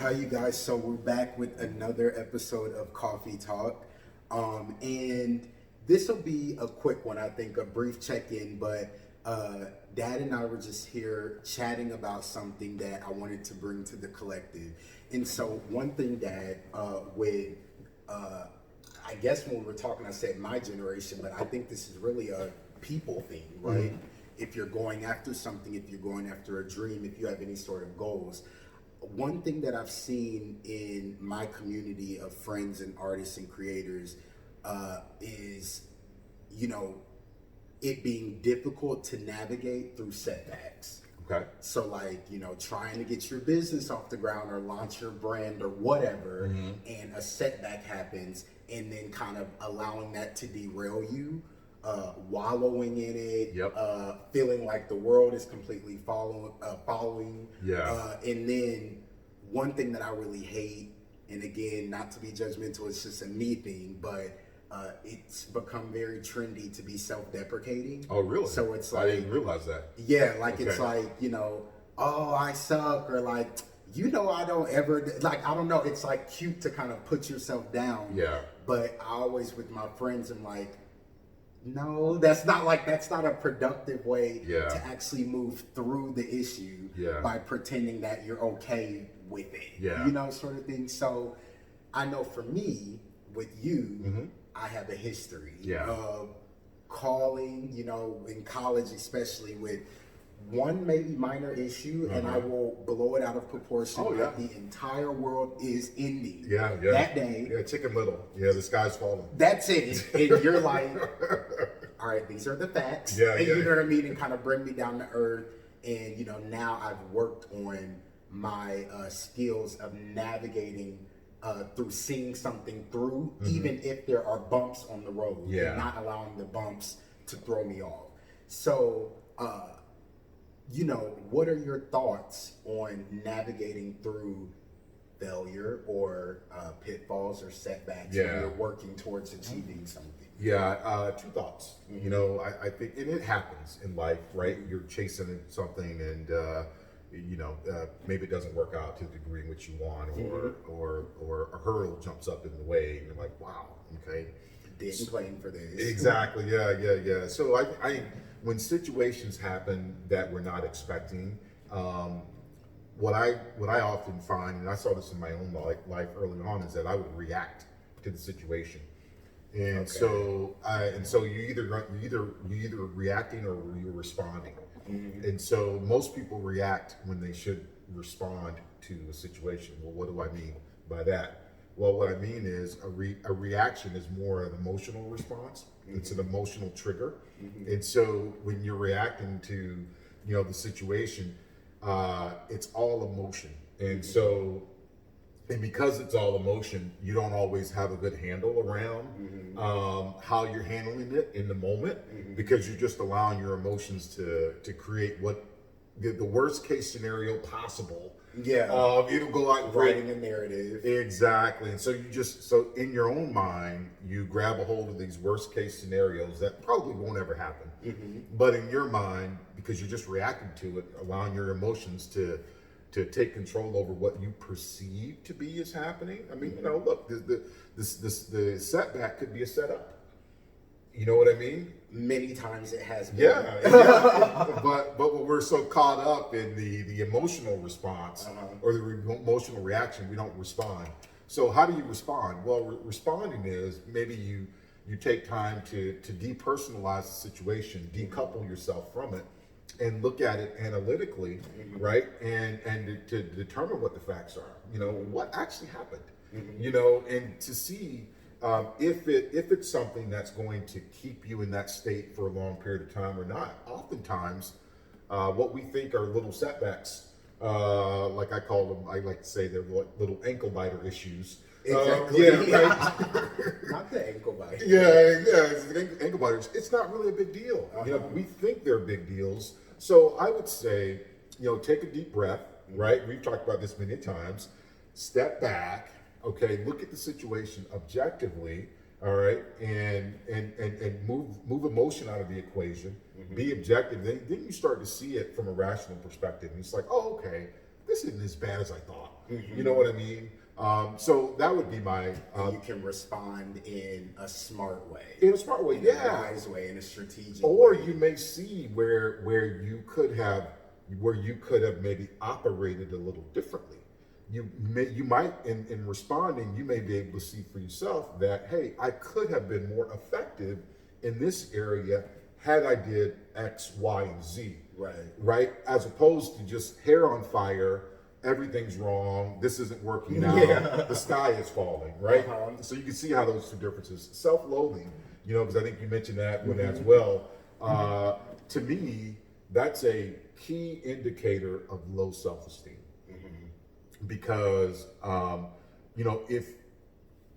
Hi, you guys. So we're back with another episode of Coffee Talk. And this will be a quick one, I think, a brief check-in, but Dad and I were just here chatting about something that I wanted to bring to the collective. And so one thing, Dad, I guess when we were talking, I said my generation, but I think this is really a people thing, right? Mm-hmm. If you're going after something, if you're going after a dream, if you have any sort of goals, one thing that I've seen in my community of friends and artists and creators is, it being difficult to navigate through setbacks. Okay. So trying to get your business off the ground or launch your brand or whatever, mm-hmm. and a setback happens, and then kind of allowing that to derail you, wallowing in it, yep. Feeling like the world is completely following. Yeah. And then one thing that I really hate, and again, not to be judgmental, it's just a me thing, but it's become very trendy to be self-deprecating. Oh, really? So it's like, I didn't realize that. Yeah, like, okay. It's like, oh, I suck, or like, I don't ever, like, I don't know, it's like cute to kind of put yourself down. Yeah. But I always, with my friends, I'm like, no, that's not a productive way to actually move through the issue by pretending that you're okay with it, sort of thing. So I know for me, with you, mm-hmm. I have a history of calling, in college, especially with one maybe minor issue, and I will blow it out of proportion. Like the entire world is ending. Yeah. That day. Yeah, Chicken Little. Yeah, the sky's falling. That's it. And you're like, all right, these are the facts. Yeah, and you know what I mean? And kind of bring me down to earth. And, now I've worked on my skills of navigating through seeing something through, mm-hmm. even if there are bumps on the road, and not allowing the bumps to throw me off. So, what are your thoughts on navigating through failure or pitfalls or setbacks when you're working towards achieving something? Yeah, two thoughts. Mm-hmm. I think, and it happens in life, right? You're chasing something, and maybe it doesn't work out to the degree in which you want, or a hurdle jumps up in the way, and you're like, wow, okay. Didn't plan for this. Exactly. Yeah. So I when situations happen that we're not expecting, what I often find, and I saw this in my own life early on, is that I would react to the situation, and so you're either reacting or you're responding, mm-hmm. and so most people react when they should respond to a situation. Well, what do I mean by that? Well, what I mean is a reaction is more an emotional response. Mm-hmm. It's an emotional trigger. Mm-hmm. And so when you're reacting to, the situation, it's all emotion. And mm-hmm. so, and because it's all emotion, you don't always have a good handle around mm-hmm. How you're handling it in the moment, mm-hmm. because you're just allowing your emotions to create what the worst case scenario possible. Yeah. It'll go like writing a narrative. Exactly. And so so in your own mind, you grab a hold of these worst case scenarios that probably won't ever happen. Mm-hmm. But in your mind, because you're just reacting to it, allowing your emotions to take control over what you perceive to be is happening. I mean, look, the setback could be a setup. You know what I mean? Many times it has been. Yeah. But we're so caught up in the emotional response or the emotional reaction, we don't respond. So how do you respond? Well, responding is maybe you take time to depersonalize the situation, decouple yourself from it, and look at it analytically, mm-hmm. right? And to determine what the facts are. What actually happened. Mm-hmm. And to see. If it's something that's going to keep you in that state for a long period of time or not. Oftentimes, what we think are little setbacks, like I call them, I like to say they're little ankle biter issues. Exactly. Right? Not the ankle biter. It's ankle biters. It's not really a big deal. We think they're big deals. So I would say, take a deep breath, mm-hmm. right? We've talked about this many times. Step back. Okay, look at the situation objectively, all right, and move emotion out of the equation. Mm-hmm. Be objective. Then you start to see it from a rational perspective. And it's like, oh, okay, this isn't as bad as I thought. You know what I mean? So that would be my. You can respond in a smart way. In a smart way, in yeah. a wise way, in a strategic or way. you may see where you could have maybe operated a little differently. You might in responding, you may be able to see for yourself that, hey, I could have been more effective in this area had I did X, Y, and Z. Right? As opposed to just hair on fire, everything's wrong, this isn't working out, the sky is falling, right? So you can see how those two differences. Self-loathing, because I think you mentioned that one as well. To me, that's a key indicator of low self-esteem. Because, if,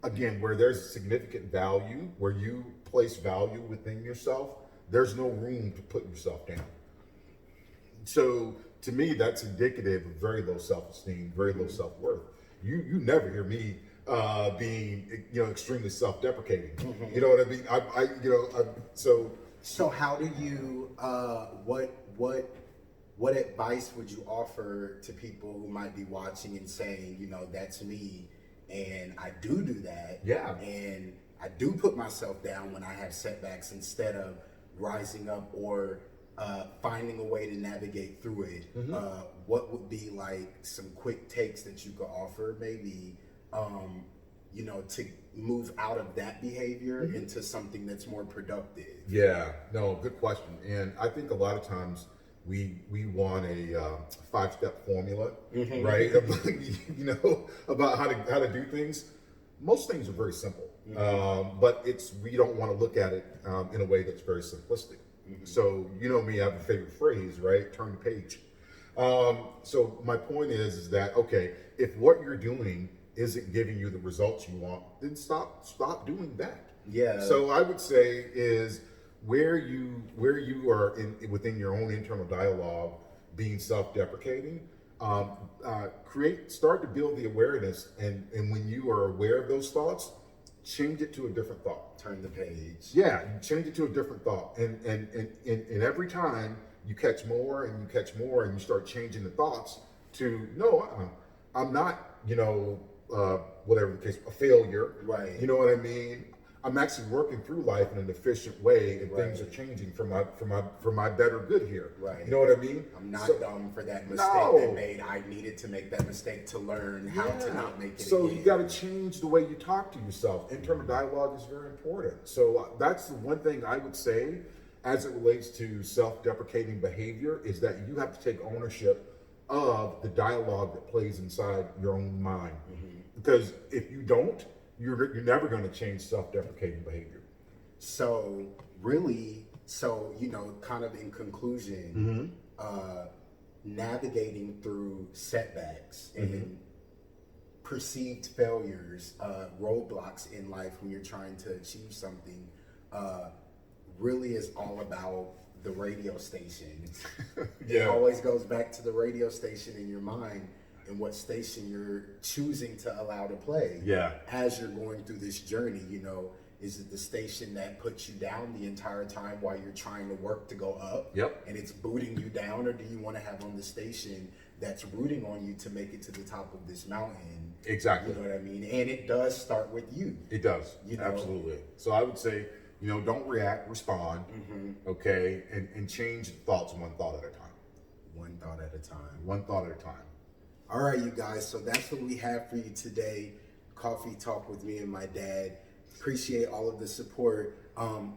again, where there's significant value, where you place value within yourself, there's no room to put yourself down. So to me, that's indicative of very low self-esteem, very low self-worth. You never hear me being extremely self-deprecating. You know what I mean? So how do you what advice would you offer to people who might be watching and saying, that's me, and I do that, and I do put myself down when I have setbacks instead of rising up or finding a way to navigate through it? What would be like some quick takes that you could offer, maybe, to move out of that behavior into something that's more productive? Yeah, no, good question. And I think a lot of times we want a 5-step formula, right? About how to do things. Most things are very simple, but we don't want to look at it in a way that's very simplistic. So me, I have a favorite phrase, right? Turn the page. So my point is that, okay, if what you're doing isn't giving you the results you want, then stop doing that. Yeah. So I would say is where you are within your own internal dialogue being self-deprecating, start to build the awareness, and when you are aware of those thoughts, change it to a different thought. Turn the page. Yeah, change it to a different thought, and every time you catch more and you catch more, and you start changing the thoughts to I'm not whatever the case, a failure. Right. You know what I mean? I'm actually working through life in an efficient way, and things are changing for my better good here. Right. You know what I mean? I'm not dumb for that mistake I made. I needed to make that mistake to learn how to not make it So again. you got to change the way you talk to yourself. Internal dialogue is very important. So that's the one thing I would say as it relates to self-deprecating behavior, is that you have to take ownership of the dialogue that plays inside your own mind. Because if you don't, you're never going to change self-deprecating behavior. So really, kind of in conclusion, navigating through setbacks and perceived failures, roadblocks in life when you're trying to achieve something, really is all about the radio station. It always goes back to the radio station in your mind, and what station you're choosing to allow to play. As you're going through this journey, is it the station that puts you down the entire time while you're trying to work to go up? And it's booting you down, or do you want to have on the station that's rooting on you to make it to the top of this mountain? Exactly. You know what I mean? And it does start with you. It does. Absolutely. So I would say, don't react, respond, okay, and change thoughts one thought at a time. One thought at a time. One thought at a time. All right, you guys, so that's what we have for you today. Coffee talk with me and my dad. Appreciate all of the support.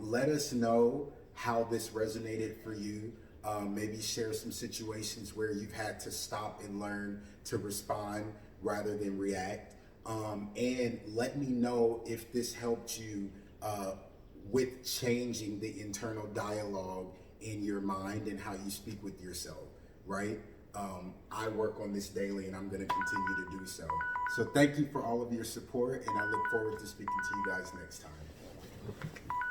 Let us know how this resonated for you. Maybe share some situations where you've had to stop and learn to respond rather than react. And let me know if this helped you with changing the internal dialogue in your mind and how you speak with yourself, right? I work on this daily, and I'm going to continue to do so. So thank you for all of your support, and I look forward to speaking to you guys next time.